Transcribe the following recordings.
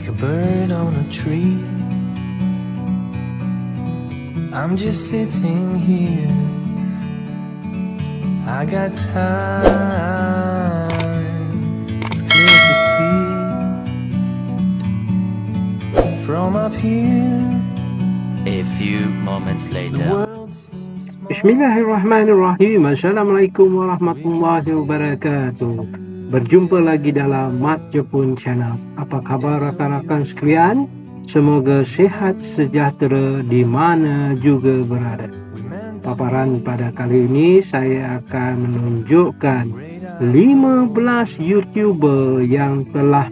like a bird on a tree. I'm just sitting here. I got time. It's clear to see from up here. A few moments The later. world seems small. Bismillahirrahmanirrahim. Assalamualaikum warahmatullahi wabarakatuh. Berjumpa lagi dalam Mat Jepun Channel. Apa khabar rakan-rakan sekalian? Semoga sehat sejahtera di mana juga berada. Paparan pada kali ini saya akan menunjukkan 15 YouTuber yang telah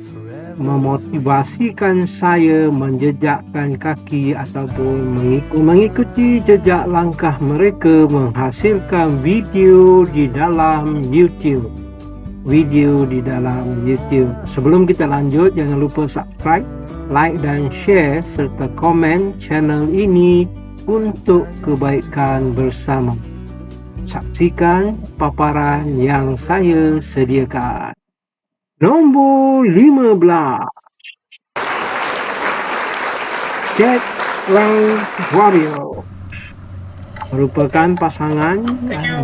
memotivasikan saya menjejakkan kaki ataupun mengikuti jejak langkah mereka menghasilkan video di dalam YouTube. Sebelum kita lanjut, jangan lupa subscribe, like dan share serta komen channel ini untuk kebaikan bersama. Saksikan paparan yang saya sediakan. Nombor 15, Jack Lang Warrior, merupakan pasangan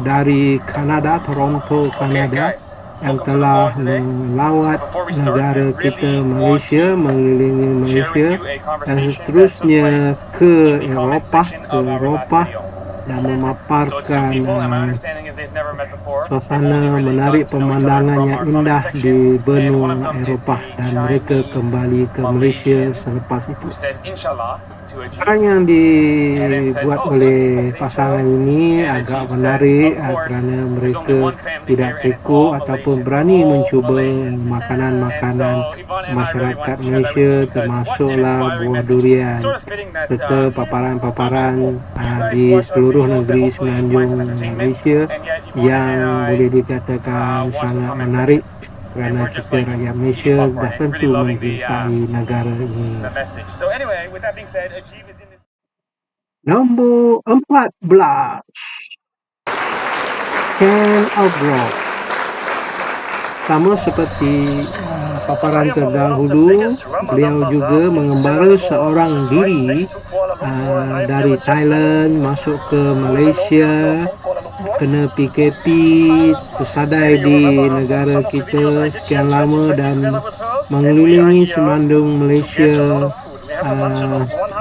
dari Kanada, Toronto, Kanada, yang telah melawat negara kita Malaysia, mengelilingi Malaysia dan seterusnya ke Eropah dan memaparkan suasana menarik, pemandangan yang indah di benua Eropah, dan mereka kembali ke Malaysia selepas itu. Sekarang yang dibuat oleh pasangan ini agak menarik kerana mereka tidak teku ataupun berani mencuba makanan-makanan masyarakat Malaysia, termasuklah buah durian serta paparan-paparan di seluruh negeri semenanjung Malaysia yang boleh dikatakan sangat menarik kerana kita rakyat Malaysia dah tentu mencintai negara ini. Nombor 14, Ken Obrock. Sama seperti paparan terdahulu, beliau juga mengembara seorang diri dari Thailand masuk ke Malaysia, kena PKP, tersadai di negara kita sekian lama dan mengelilingi semandung Malaysia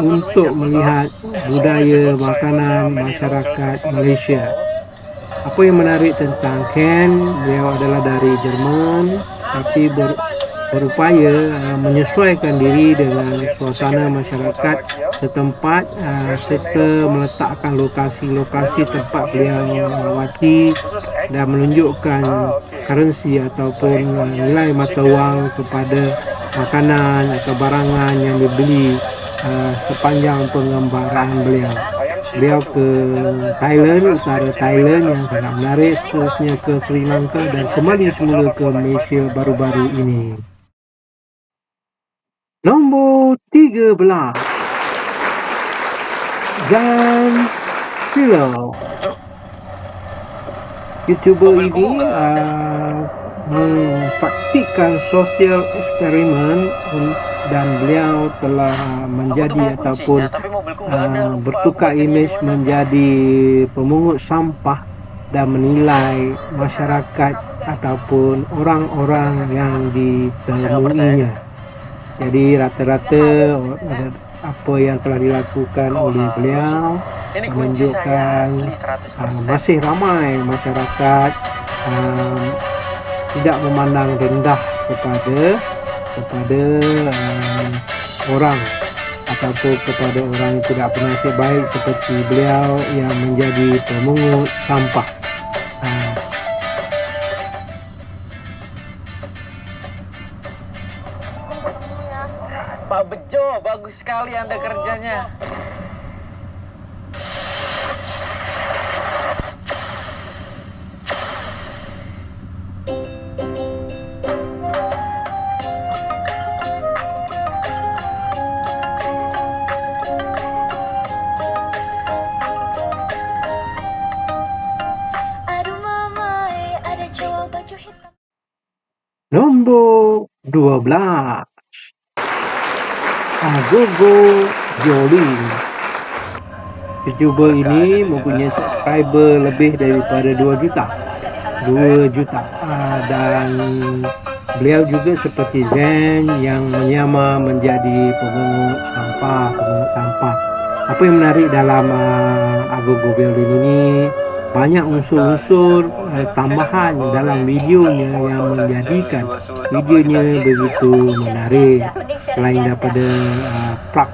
untuk melihat budaya makanan masyarakat Malaysia. Apa yang menarik tentang Ken, beliau adalah dari Jerman tapi berupaya menyesuaikan diri dengan suasana masyarakat setempat serta meletakkan lokasi-lokasi tempat beliau melawati dan menunjukkan currency ataupun nilai mata wang kepada makanan atau barangan yang dibeli sepanjang pengembaraan beliau. Beliau ke Thailand, utara Thailand yang sangat menarik, seterusnya ke Sri Lanka dan kembali semula ke Malaysia baru-baru ini. Nombor 13, Dan Philo. YouTuber ini mempraktikkan sosial eksperimen dan beliau telah menjadi ataupun bertukar imej menjadi pemungut sampah dan menilai masyarakat ataupun orang-orang yang ditemuinya. Jadi rata-rata apa yang telah dilakukan oleh beliau menunjukkan masih ramai masyarakat tidak memandang rendah kepada orang ataupun kepada orang yang tidak bernasib baik seperti beliau yang menjadi pemungut sampah. Pak Bejo, bagus sekali Anda kerjanya. Nombor 12, Agogo Violin. YouTuber ini mempunyai subscriber lebih daripada 2 juta. Dan beliau juga seperti Zen yang menyamar menjadi pemungut sampah. Apa yang menarik dalam Agogo Violin ini, banyak unsur-unsur tambahan dalam videonya yang menjadikan videonya begitu menarik, selain daripada plug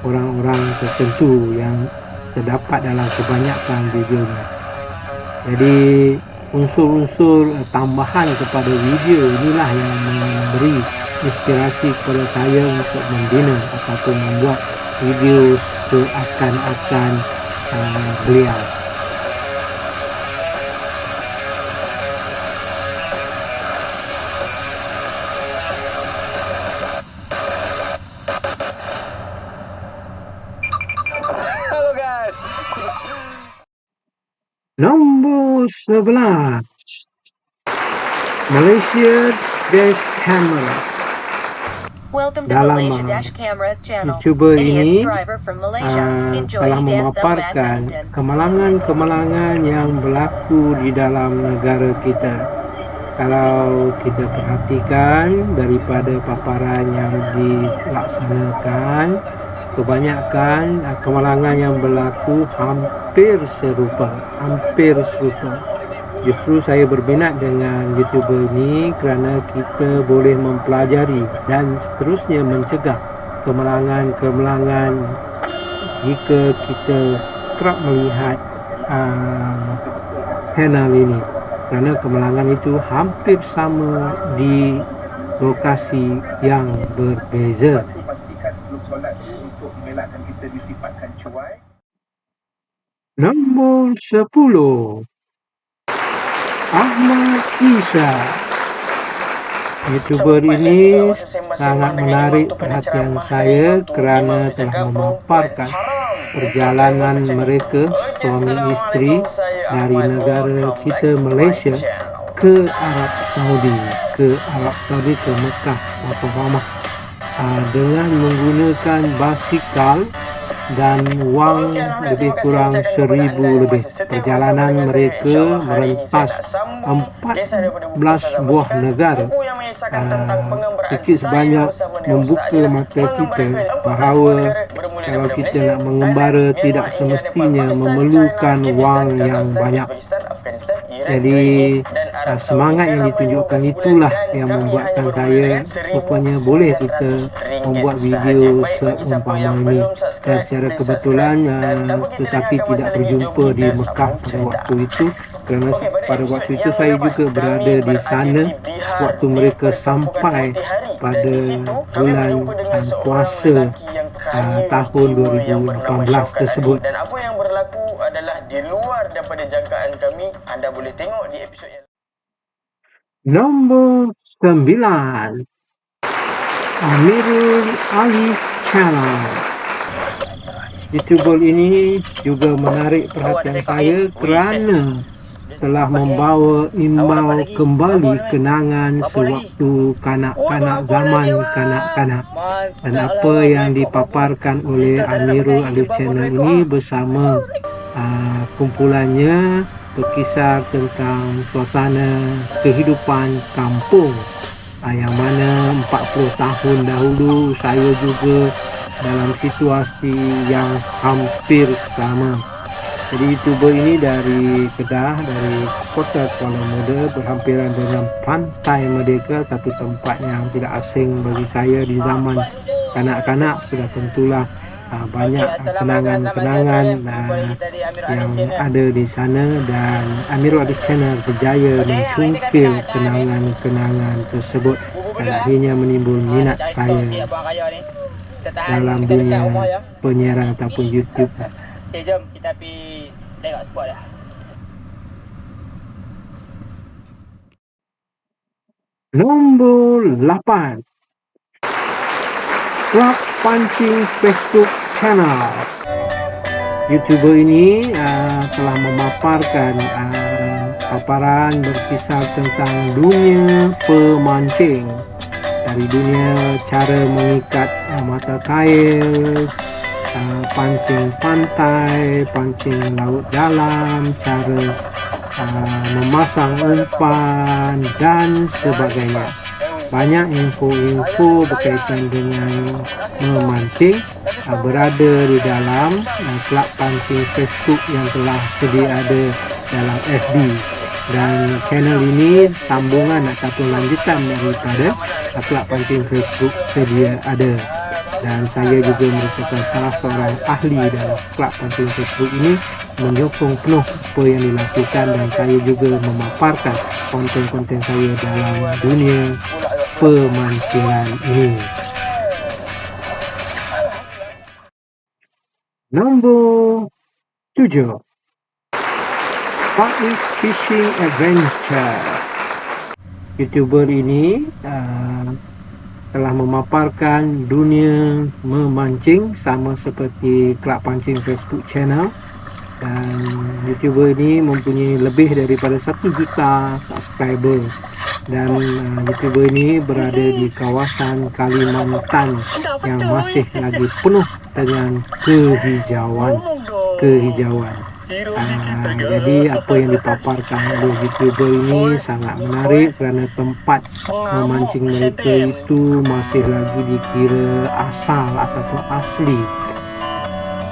orang-orang tertentu yang terdapat dalam kebanyakan videonya. Jadi unsur-unsur tambahan kepada video inilah yang memberi inspirasi kepada saya untuk membina ataupun membuat video seakan-akan beliau. Halo guys. Nombor 11, Malaysia Dash Camera. Welcome to Dalam Malaysia Dash Cameras channel. YouTuber Idiots ini driver from Malaysia. Enjoy telah dance of memaparkan badminton. kemalangan-kemalangan yang berlaku di dalam negara kita. Kalau kita perhatikan daripada paparan yang dilaksanakan, kebanyakan kemalangan yang berlaku hampir serupa. Justru saya berminat dengan YouTuber ini kerana kita boleh mempelajari dan seterusnya mencegah kemalangan-kemalangan jika kita kerap melihat channel ini, kerana kemalangan itu hampir sama di lokasi yang berbeza. Nombor 10, Ahmad Isa. YouTuber ini sangat menarik perhatian saya kerana telah memaparkan perjalanan mereka suami isteri dari negara kita Malaysia ke Arab Saudi, ke Mekah dengan menggunakan basikal dan wang lebih kurang 1,000 lebih. Perjalanan mereka merentas 14 buah negara. Sikit sebanyak membuka mata kita bahawa kalau kita nak mengembara tidak semestinya memerlukan wang yang banyak. Jadi semangat yang ditunjukkan itulah yang membuatkan saya rupanya boleh kita membuat video seumpama ini. Dan secara kebetulan tetapi tidak berjumpa di Mekah pada waktu itu, kerana pada waktu itu saya juga berada di sana waktu mereka sampai pada bulan puasa tahun 2018 tersebut. Dan apa yang berlaku adalah di luar daripada jangkaan kami. Anda boleh tengok di episod yang Nombor 9, Amirul Ali Channel. YouTuber ini juga menarik perhatian saya kerana telah membawa imbau kembali kenangan sewaktu kanak-kanak, zaman kanak-kanak. Dan apa yang dipaparkan oleh Amirul Ali Channel ini bersama kumpulannya berkisar tentang suasana kehidupan kampung yang mana 40 tahun dahulu saya juga dalam situasi yang hampir sama. Jadi YouTuber ini dari Kedah, dari kota Kuala Muda, berhampiran dengan Pantai Merdeka, satu tempat yang tidak asing bagi saya di zaman kanak-kanak. Sudah tentulah banyak kenangan-kenangan yang ada di sana, dan Amirul Ali Channel berjaya mencungkil kenangan-kenangan tersebut dan akhirnya menimbul minat saya dalam dunia penyiaran ataupun YouTube. Okay, jom kita pergi tengok spot dah. Nombor 8, Club Pancing Facebook Channel. YouTuber ini telah memaparkan paparan berkisar tentang dunia pemancing. Dan dari dunia cara mengikat mata kail, pancing pantai, pancing laut dalam, cara memasang umpan dan sebagainya. Banyak info-info berkaitan dengan memancing berada di dalam kelab pancing Facebook yang telah sedia ada dalam FB, dan channel ini sambungan ataupun lanjutan daripada kelab pancing Facebook sedia ada, dan saya juga merupakan salah seorang ahli dalam kelab pancing Facebook ini, menyokong penuh apa yang dilakukan, dan saya juga memaparkan konten-konten saya dalam dunia pemancingan ini. Nombor 7, Faiz Fishing Adventure. YouTuber ini telah memaparkan dunia memancing sama seperti kelab pancing Facebook channel, dan YouTuber ini mempunyai lebih daripada 1 juta subscriber, dan YouTuber ini berada di kawasan Kalimantan yang masih lagi penuh dengan kehijauan. Jadi apa yang dipaparkan oleh YouTuber ini sangat menarik kerana tempat memancing mereka itu masih lagi dikira asal ataupun asli.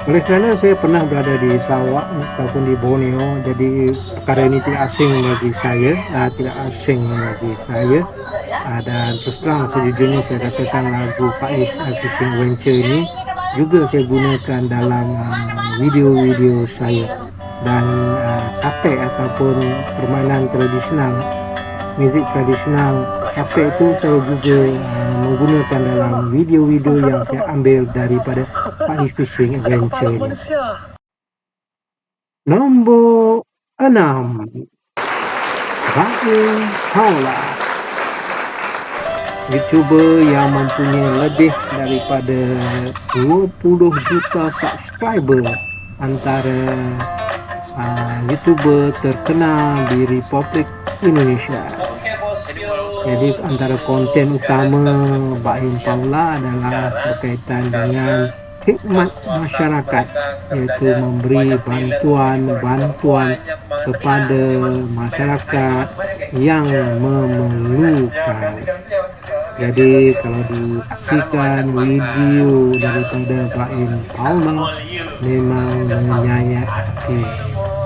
Oleh kerana saya pernah berada di Sarawak ataupun di Borneo, jadi perkara ini tidak asing bagi saya, dan terus terang sejujurnya saya katakan lagu Faiz Fishing Adventure ini juga saya gunakan dalam video-video saya, dan kapek ataupun permainan tradisional, muzik tradisional kapek itu saya juga menggunakan dalam video-video yang saya ambil daripada Faiz Fishing Adventure ini. Nombor 6, Baim Paula, YouTuber yang mempunyai lebih daripada 20 juta subscriber, antara YouTuber terkenal di Republik Indonesia. Jadi antara konten utama Baim Paula adalah berkaitan dengan khidmat masyarakat, iaitu memberi bantuan kepada masyarakat yang memerlukan. Jadi kalau disaksikan video daripada Baim Paula memang menyayat,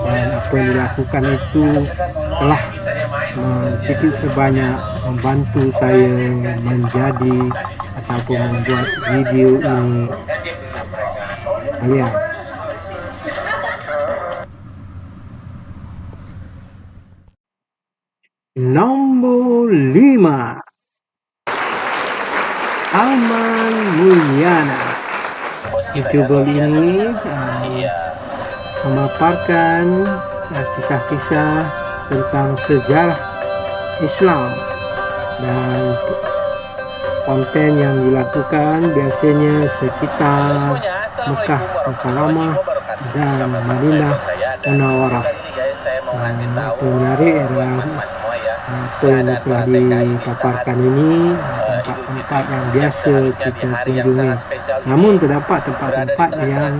dan apa yang dilakukan itu telah sedikit sebanyak membantu saya menjadi ataupun membuat video ini. Kalian nombor 5, Aman Mulyana. YouTuber ini memaparkan kisah-kisah tentang sejarah Islam, dan konten yang dilakukan biasanya sekitar Mekah Mukarramah dan Madinah Munawwarah. Yang menarik adalah apa yang telah dipaparkan ini tempat-tempat yang biasa kita kunjungi, namun terdapat tempat-tempat yang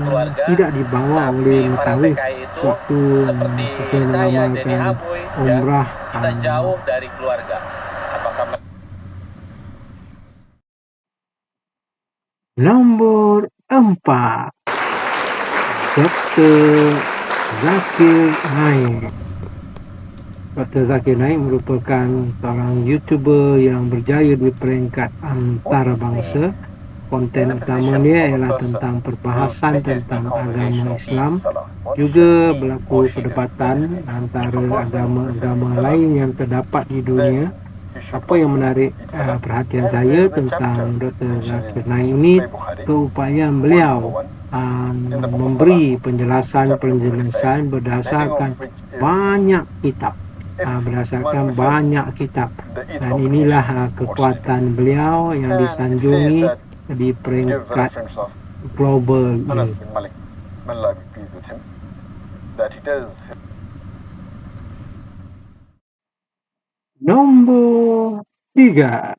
tidak dibawa oleh mutakhir waktu kita mengamalkan umrah. Kita jauh dari keluarga. Apakah Nombor 4, Dr. Zakir Naik. Dr. Zakir Naik merupakan seorang YouTuber yang berjaya di peringkat antarabangsa. Konten utama dia ialah tentang perbahasan tentang agama Islam. Juga berlaku perdebatan antara agama-agama lain yang terdapat di dunia. Apa yang menarik perhatian saya tentang Dr. Zakir Naik ini, keupayaan beliau memberi penjelasan berdasarkan banyak kitab. Dan inilah kekuatan beliau yang disanjungi di peringkat global ini. Nombor 3,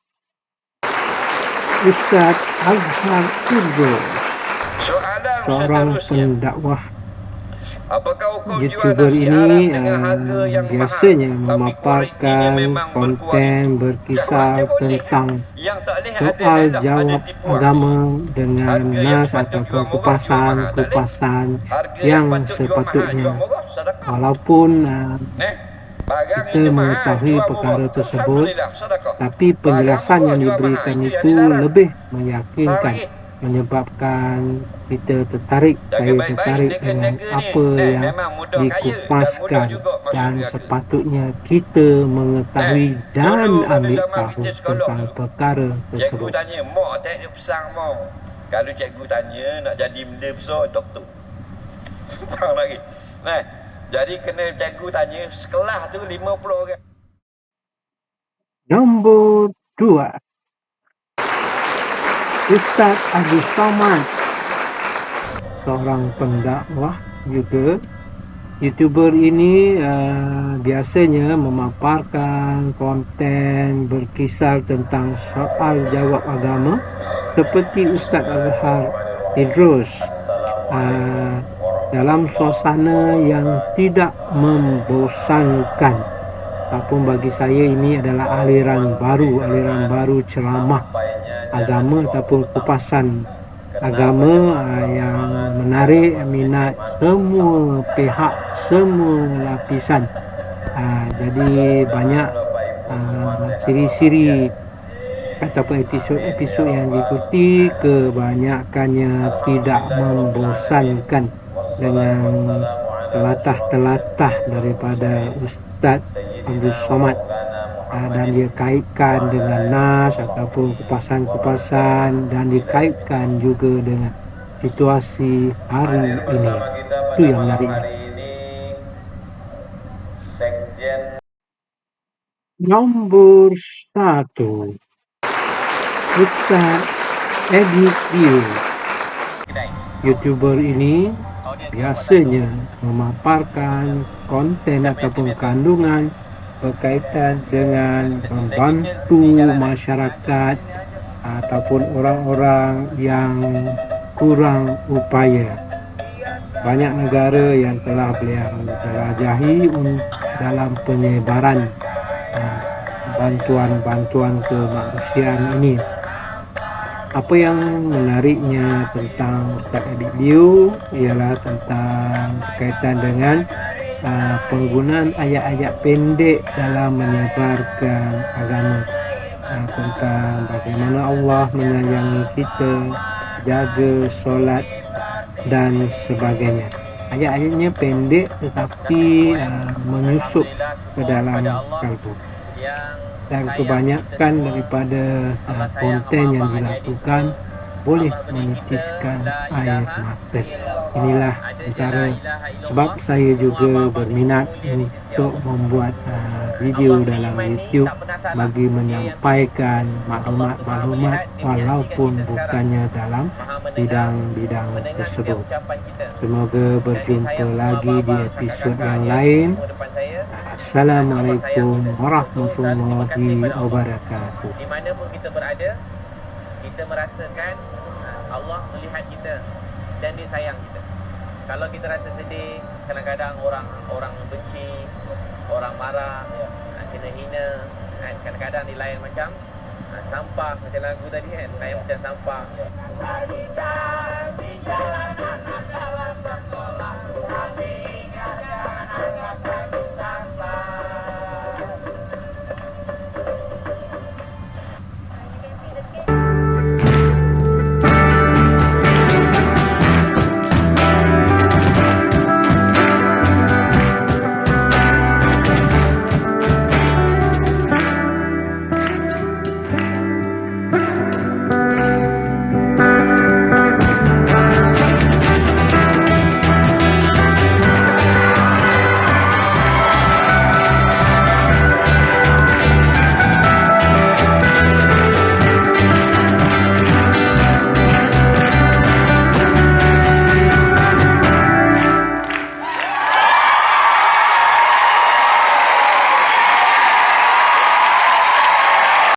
Ustaz Azhar Idrus, Soalan seorang seterusnya, pendakwah apakah hukum jual YouTuber nasi ini Arab dengan harga yang biasanya mahal tapi kualitinya memaparkan memang konten berkualiti? berkisar Jawabnya boleh. tentang Yang tak boleh ada soal lelah, ada jawab tipuan. agama dengan Harga yang nas sepatut ataupun jual murah, jual mahal. Tak boleh. kupasan Harga yang patut jual mahal, sepatutnya. jual murah, sedekah. Walaupun Barang kita itu mahal, mengetahui jual perkara murah. tersebut, Alhamdulillah, sedekah. tapi Barang penjelasan murah, yang jual diberikan mahal, yang itu dilarang. lebih Faham meyakinkan, lagi? menyebabkan kita tertarik, Jaga saya baik-baik tertarik dengan nega-nega ni. apa yang Memang mudah kaya dan mudah dikupaskan, juga masuk dan neraka. sepatutnya kita mengetahui dan Dulu kalau ambil zaman tahu kita sekolah tentang dulu, perkara cikgu tersebut. tanya, mak tak ada pesan mak. Kalau cikgu tanya nak jadi benda besar, doktor. Faham lagi? Jadi kena cikgu tanya, sekelas tu 50 orang. Nombor 2, Ustaz Abdul Somad, seorang pendakwah juga. YouTuber ini biasanya memaparkan konten berkisar tentang soal jawab agama seperti Ustaz Azhar Idrus dalam suasana yang tidak membosankan. Apapun bagi saya ini adalah aliran baru ceramah agama ataupun kupasan agama yang menarik minat semua pihak, semua lapisan. Jadi banyak siri-siri ataupun episod yang diikuti, kebanyakannya tidak membosankan dengan telatah-telatah daripada Ustaz Abdul Somad, dan dia kaitkan dengan nas ataupun kupasan-kupasan, dan dikaitkan juga dengan situasi hari ini. Itu yang menariknya. Nombor 1, Ustaz Edit View. YouTuber ini biasanya memaparkan konten ataupun kandungan berkaitan dengan membantu masyarakat ataupun orang-orang yang kurang upaya. Banyak negara yang telah beliau jelajahi dalam penyebaran bantuan-bantuan kemanusiaan ini. Apa yang menariknya tentang Ustaz Edit View ialah tentang berkaitan dengan penggunaan ayat-ayat pendek dalam menyebarkan agama, tentang bagaimana Allah menyayangi kita, jaga solat dan sebagainya. Ayat-ayatnya pendek tetapi menyusup ke dalam kalbu, dan kebanyakan daripada konten yang dilakukan boleh menitiskan air mata. Inilah antara sebab saya juga berminat untuk membuat video dalam YouTube bagi menyampaikan maklumat-maklumat walaupun bukannya dalam bidang-bidang tersebut. Semoga berjumpa lagi di episod yang lain. Assalamualaikum warahmatullahi wabarakatuh. Di mana pun kita berada, kita merasakan Allah melihat kita dan dia sayang kita. Kalau kita rasa sedih, kadang-kadang orang benci, orang marah, kena hina, kadang-kadang di lain macam sampah, macam lagu tadi kan, lain macam sampah.